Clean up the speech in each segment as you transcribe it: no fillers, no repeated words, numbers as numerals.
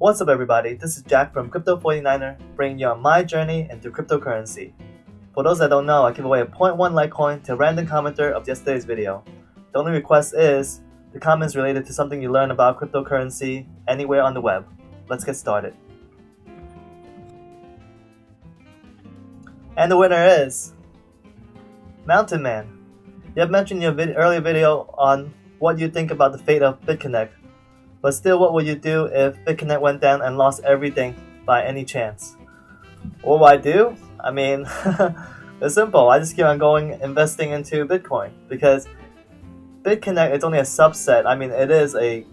What's up everybody, this is Jack from Crypto49er, bringing you on my journey into cryptocurrency. For those that don't know, I give away a 0.1 Litecoin to a random commenter of yesterday's video. The only request is the comments related to something you learn about cryptocurrency anywhere on the web. Let's get started. And the winner is Mountain Man. You have mentioned in your earlier video on what you think about the fate of Bitconnect. But still, what would you do if Bitconnect went down and lost everything by any chance? What would I do? I mean, it's simple. I just keep on going investing into Bitcoin because Bitconnect is only a subset. I mean, it is a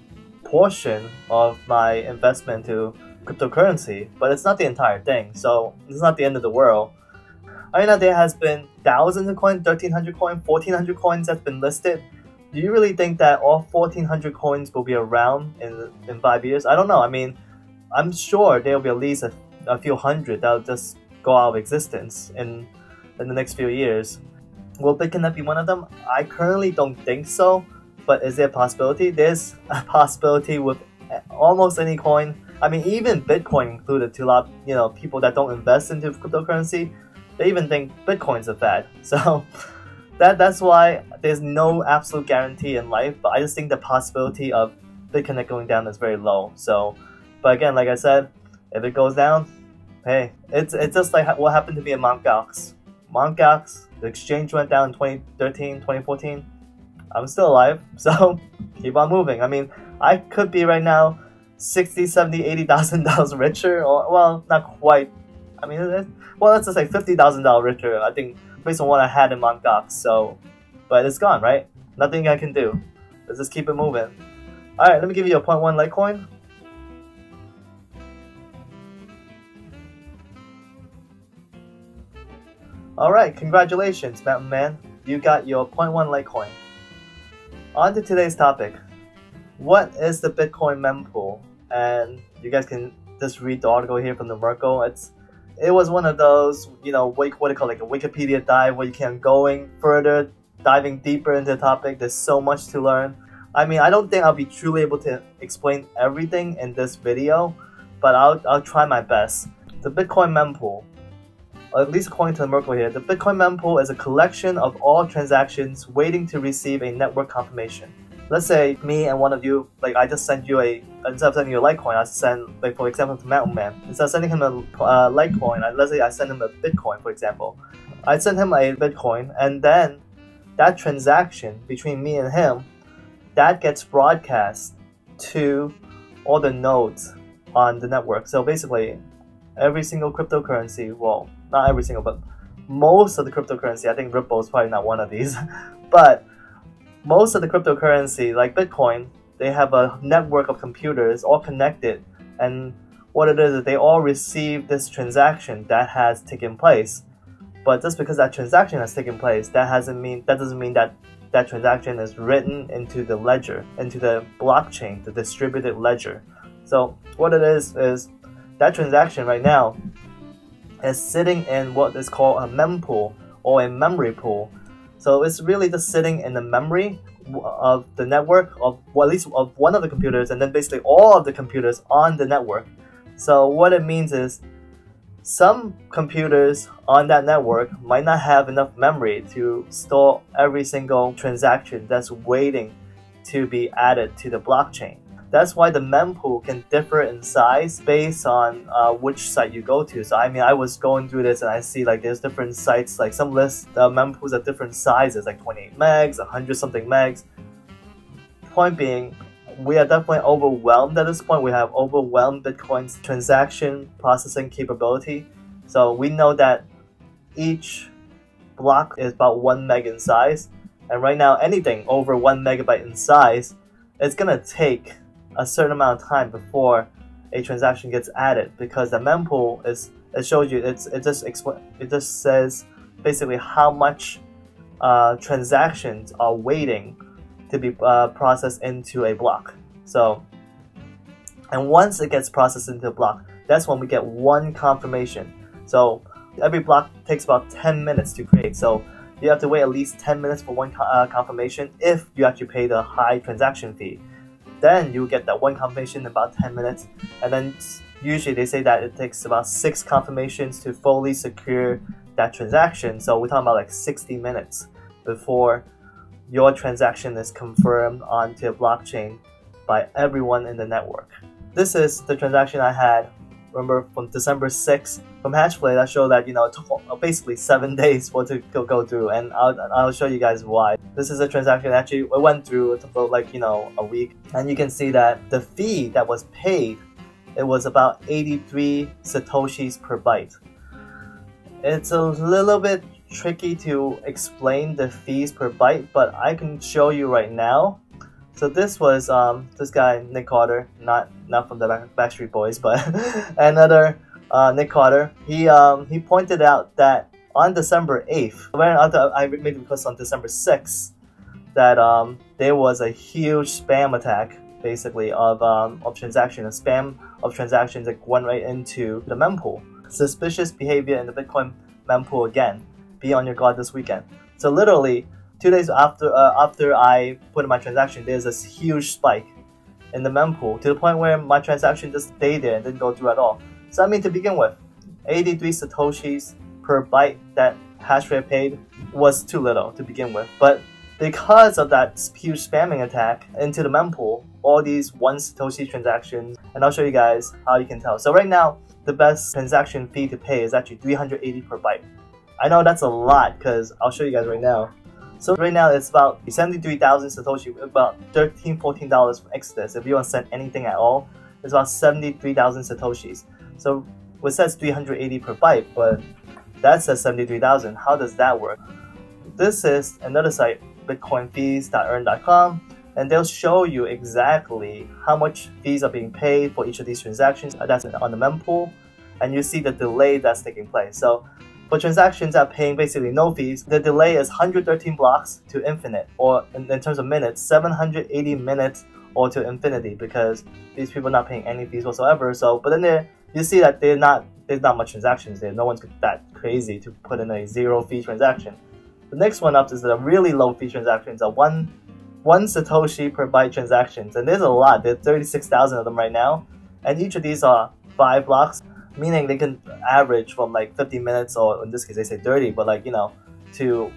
portion of my investment into cryptocurrency, but it's not the entire thing. So it's not the end of the world. I mean, there has been thousands of coins, 1,300 coins, 1,400 coins that's been listed. Do you really think that all 1,400 coins will be around in 5 years? I don't know. I mean, I'm sure there will be at least a few hundred that will just go out of existence in the next few years. Will Bitconnect be one of them? I currently don't think so, but is there a possibility? There's a possibility with almost any coin. I mean, even Bitcoin included, to a lot of people that don't invest into cryptocurrency, they even think Bitcoin's a fad. So that's why there's no absolute guarantee in life, but I just think the possibility of Bitconnect going down is very low. So, but again, like I said, if it goes down, hey, it's just like what happened to me in Mt. Gox. Mt. Gox, the exchange went down in 2013, 2014. I'm still alive, so keep on moving. I mean, I could be right now $60,000, $70,000, $80,000 richer, or well, not quite. I mean, well, let's just say $50,000 richer, I think, based on what I had in Mt. Gox. So, but it's gone, right? Nothing I can do. Let's just keep it moving. Alright, let me give you a 0.1 Litecoin. Alright, congratulations, Mountain Man. You got your 0.1 Litecoin. On to today's topic. What is the Bitcoin mempool? And you guys can just read the article here from the Merkle. It was one of those, what do you call it, like a Wikipedia dive where you can going further, diving deeper into the topic. There's so much to learn. I mean, I don't think I'll be truly able to explain everything in this video, but I'll try my best. The Bitcoin mempool, or at least according to the Merkle here, the Bitcoin mempool is a collection of all transactions waiting to receive a network confirmation. Let's say me and one of you, like I just sent you instead of sending you a Litecoin, I send, like for example, to Mountain Man. Instead of sending him a Litecoin, let's say I send him a Bitcoin, for example. I send him a Bitcoin, and then that transaction between me and him, that gets broadcast to all the nodes on the network. So basically, every single cryptocurrency, well, not every single, but most of the cryptocurrency, I think Ripple is probably not one of these, but most of the cryptocurrency, like Bitcoin, they have a network of computers all connected, and what it is they all receive this transaction that has taken place. But just because that transaction has taken place, that doesn't mean that that transaction is written into the ledger, into the blockchain, the distributed ledger. So what it is that transaction right now is sitting in what is called a mempool or a memory pool. So it's really just sitting in the memory of the network of, well, at least of one of the computers, and then basically all of the computers on the network. So what it means is some computers on that network might not have enough memory to store every single transaction that's waiting to be added to the blockchain. That's why the mempool can differ in size based on which site you go to. So I mean, I was going through this and I see like there's different sites, like some list mempools at different sizes, like 28 megs, 100 something megs. Point being, we are definitely overwhelmed at this point. We have overwhelmed Bitcoin's transaction processing capability. So we know that each block is about 1 meg in size. And right now, anything over 1 megabyte in size, it's gonna take a certain amount of time before a transaction gets added, because the mempool it shows you it just says basically how much transactions are waiting to be processed into a block. So, and once it gets processed into a block, that's when we get one confirmation. So every block takes about 10 minutes to create. So you have to wait at least 10 minutes for one confirmation if you actually pay the high transaction fee. then you get that one confirmation in about 10 minutes. And then usually they say that it takes about 6 confirmations to fully secure that transaction. So we're talking about like 60 minutes before your transaction is confirmed onto a blockchain by everyone in the network. This is the transaction I had, remember, from December 6th from HashFlare. That showed that, it took basically 7 days for it to go through, and I'll show you guys why. This is a transaction actually it went through. It took like a week, and you can see that the fee that was paid, it was about 83 satoshis per byte. It's a little bit tricky to explain the fees per byte, but I can show you right now. So this was this guy Nick Carter, not from the Backstreet Boys, but another Nick Carter. He pointed out that on December 8th, when I made the request on December 6th, that there was a huge spam attack, basically of transaction, a spam of transactions that went right into the mempool. Suspicious behavior in the Bitcoin mempool again. Be on your guard this weekend. So literally 2 days after I put in my transaction, there's this huge spike in the mempool to the point where my transaction just stayed there and didn't go through at all. So I mean, to begin with, 83 satoshis per byte that HashFlare paid was too little to begin with. But because of that huge spamming attack into the mempool, all these 1 satoshi transactions, and I'll show you guys how you can tell. So right now, the best transaction fee to pay is actually 380 per byte. I know that's a lot because I'll show you guys right now. So right now it's about 73,000 satoshi, about $13–14 from Exodus. If you want to send anything at all, it's about 73,000 satoshis. So it says 380 per byte, but that says 73,000. How does that work? This is another site, bitcoinfees.earn.com, and they'll show you exactly how much fees are being paid for each of these transactions. That's on the mempool, and you see the delay that's taking place. So for transactions that are paying basically no fees, the delay is 113 blocks to infinite, or in terms of minutes, 780 minutes or to infinity, because these people are not paying any fees whatsoever. So, but then you see that there's not much transactions there. No one's that crazy to put in a 0 fee transaction. The next one up is the really low fee transactions, a one satoshi per byte transactions, and there's a lot. There's 36,000 of them right now, and each of these are 5 blocks. Meaning they can average from like 50 minutes, or in this case they say 30, but like, to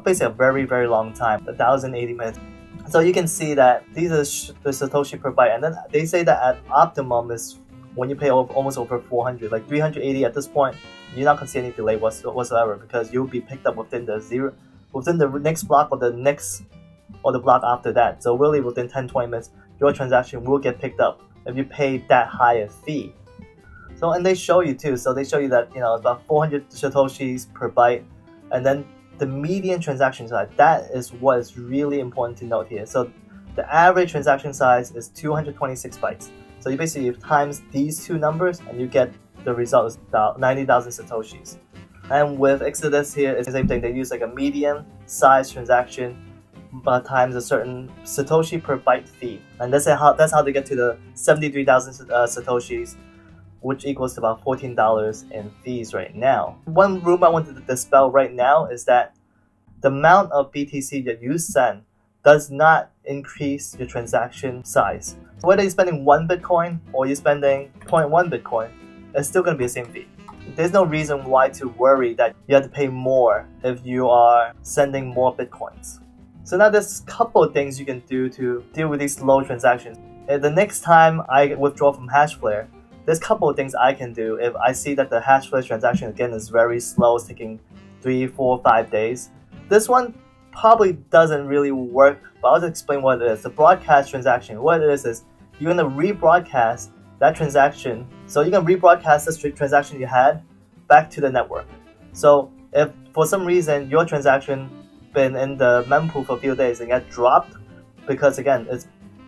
basically a very, very long time, 1,080 minutes. So you can see that these are the satoshi per byte, and then they say that at optimum is when you pay almost over 400, like 380 at this point, you're not going to see any delay whatsoever, because you'll be picked up within the next block or the block after that. So really within 10–20 minutes, your transaction will get picked up if you pay that high a fee. So, and they show you too. So they show you that, about 400 satoshis per byte, and then the median transaction size. That is what is really important to note here. So the average transaction size is 226 bytes. So you basically times these two numbers, and you get the result is about 90,000 satoshis. And with Exodus here, it's the same thing. They use like a median size transaction times a certain satoshi per byte fee, and that's how they get to the 73,000 satoshis, which equals to about $14 in fees right now. One rumor I wanted to dispel right now is that the amount of BTC that you send does not increase your transaction size. Whether you're spending 1 Bitcoin or you're spending 0.1 Bitcoin, it's still going to be the same fee. There's no reason why to worry that you have to pay more if you are sending more Bitcoins. So now there's a couple of things you can do to deal with these low transactions. The next time I withdraw from HashFlare, there's a couple of things I can do if I see that the HashFlare transaction again is very slow, it's taking 3, 4, 5 days. This one probably doesn't really work, but I'll just explain what it is. The broadcast transaction, what it is you're going to rebroadcast that transaction. So you can rebroadcast this transaction you had back to the network. So if for some reason your transaction been in the mempool for a few days and get dropped, because again,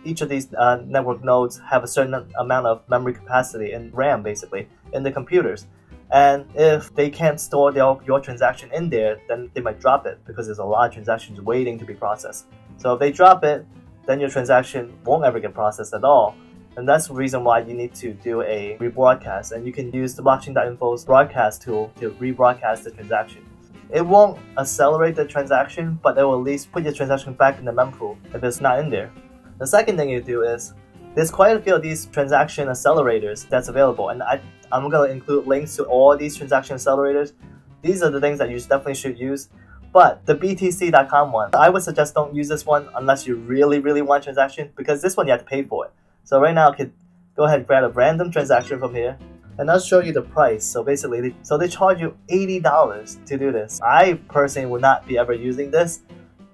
each of these network nodes have a certain amount of memory capacity and RAM basically in the computers. And if they can't store your transaction in there, then they might drop it because there's a lot of transactions waiting to be processed. So if they drop it, then your transaction won't ever get processed at all. And that's the reason why you need to do a rebroadcast. And you can use the blockchain.info's broadcast tool to rebroadcast the transaction. It won't accelerate the transaction, but it will at least put your transaction back in the mempool if it's not in there. The second thing you do is, there's quite a few of these transaction accelerators that's available, and I'm going to include links to all these transaction accelerators. These are the things that you definitely should use. But the BTC.com one, I would suggest don't use this one unless you really want transaction, because this one you have to pay for it. So right now I could go ahead and grab a random transaction from here, and I'll show you the price. So basically, they charge you $80 to do this. I personally would not be ever using this.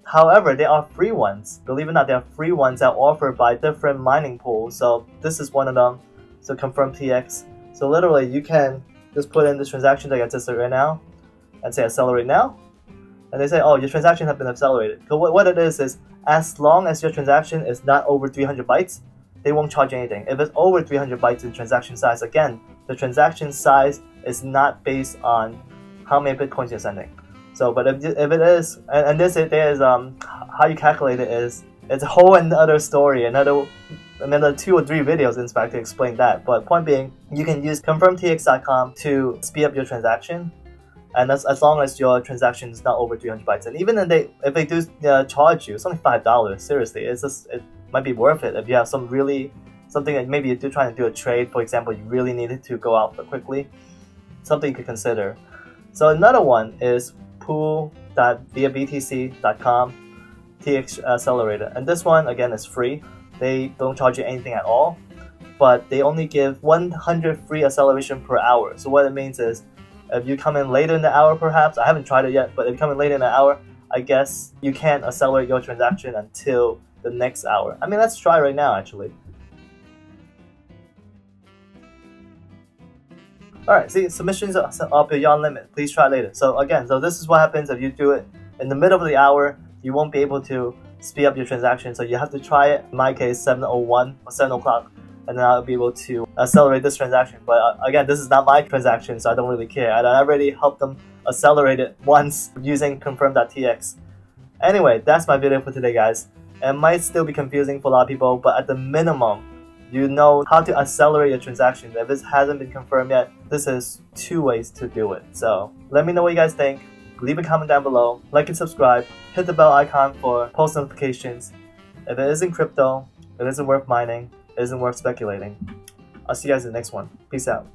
However, there are free ones. Believe it or not, there are free ones that are offered by different mining pools. So this is one of them. So confirm TX. So literally, you can just put in this transaction that I just did right now, and say accelerate now. And they say, oh, your transaction has been accelerated. So what it is as long as your transaction is not over 300 bytes, they won't charge you anything. If it's over 300 bytes in transaction size, again, the transaction size is not based on how many bitcoins you're sending. So, but if it is, and this is how you calculate it is, it's a whole another story, another 2 or 3 videos in fact to explain that. But point being, you can use confirmtx.com to speed up your transaction, and that's as long as your transaction is not over 300 bytes. And even if they do charge you, it's only $5. Seriously, it might be worth it if you have something that maybe you're trying to do a trade. For example, you really needed to go out quickly. Something you could consider. So another one is pool.viabtc.com TX accelerator, and this one again is free. They don't charge you anything at all, but they only give 100 free acceleration per hour. So what it means is, if you come in later in the hour, perhaps, I haven't tried it yet, but if you come in later in the hour, I guess you can't accelerate your transaction until the next hour. I mean, let's try right now actually. Alright, see, submissions are beyond limit. Please try later. So again, this is what happens if you do it in the middle of the hour. You won't be able to speed up your transaction, so you have to try it. In my case, 7:01 or 7 o'clock, and then I'll be able to accelerate this transaction. But again, this is not my transaction, so I don't really care. I already helped them accelerate it once using confirm.tx. Anyway, that's my video for today, guys. It might still be confusing for a lot of people, but at the minimum, you know how to accelerate your transaction. If this hasn't been confirmed yet, this is 2 ways to do it. So let me know what you guys think. Leave a comment down below, like and subscribe, hit the bell icon for post notifications. If it isn't crypto, it isn't worth mining, it isn't worth speculating. I'll see you guys in the next one. Peace out.